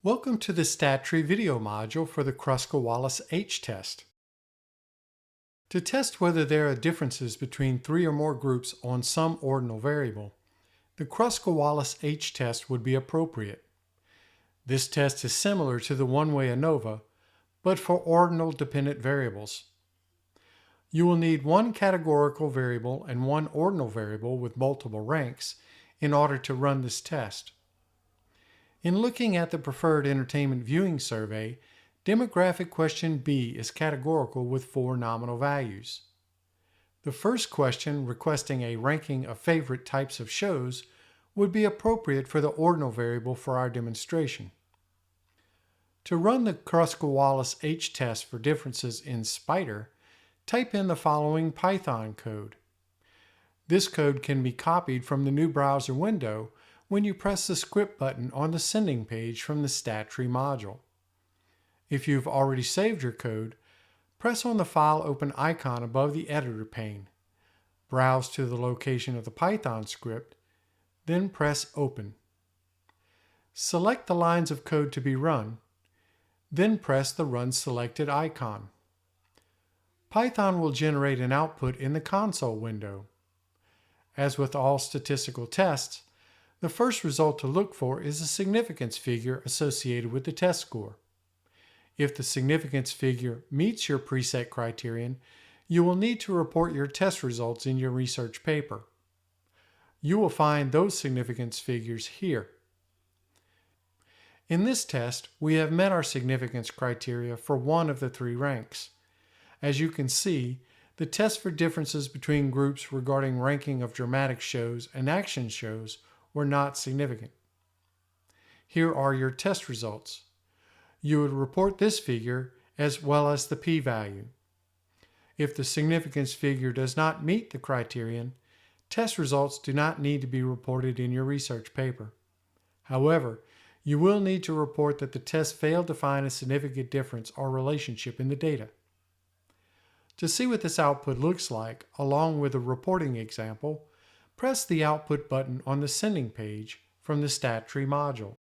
Welcome to the Stat Tree video module for the Kruskal-Wallis H Test. To test whether there are differences between three or more groups on some ordinal variable, the Kruskal-Wallis H Test would be appropriate. This test is similar to the one-way ANOVA, but for ordinal dependent variables. You will need one categorical variable and one ordinal variable with multiple ranks in order to run this test. In looking at the preferred entertainment viewing survey, demographic question B is categorical with 4 nominal values. The first question, requesting a ranking of favorite types of shows, would be appropriate for the ordinal variable for our demonstration. To run the Kruskal-Wallis H test for differences in Spider, type in the following Python code. This code can be copied from the new browser window when you press the script button on the sending page from the Stat Tree module. If you've already saved your code, press on the File Open icon above the editor pane. Browse to the location of the Python script, then press Open. Select the lines of code to be run, then press the Run Selected icon. Python will generate an output in the console window. As with all statistical tests, the first result to look for is a significance figure associated with the test score. If the significance figure meets your preset criterion, you will need to report your test results in your research paper. You will find those significance figures here. In this test, we have met our significance criteria for one of the 3 ranks. As you can see, the test for differences between groups regarding ranking of dramatic shows and action shows were not significant. Here are your test results. You would report this figure as well as the p-value. If the significance figure does not meet the criterion, test results do not need to be reported in your research paper. However, you will need to report that the test failed to find a significant difference or relationship in the data. To see what this output looks like, along with a reporting example, press the Output button on the sending page from the Stat Tree module.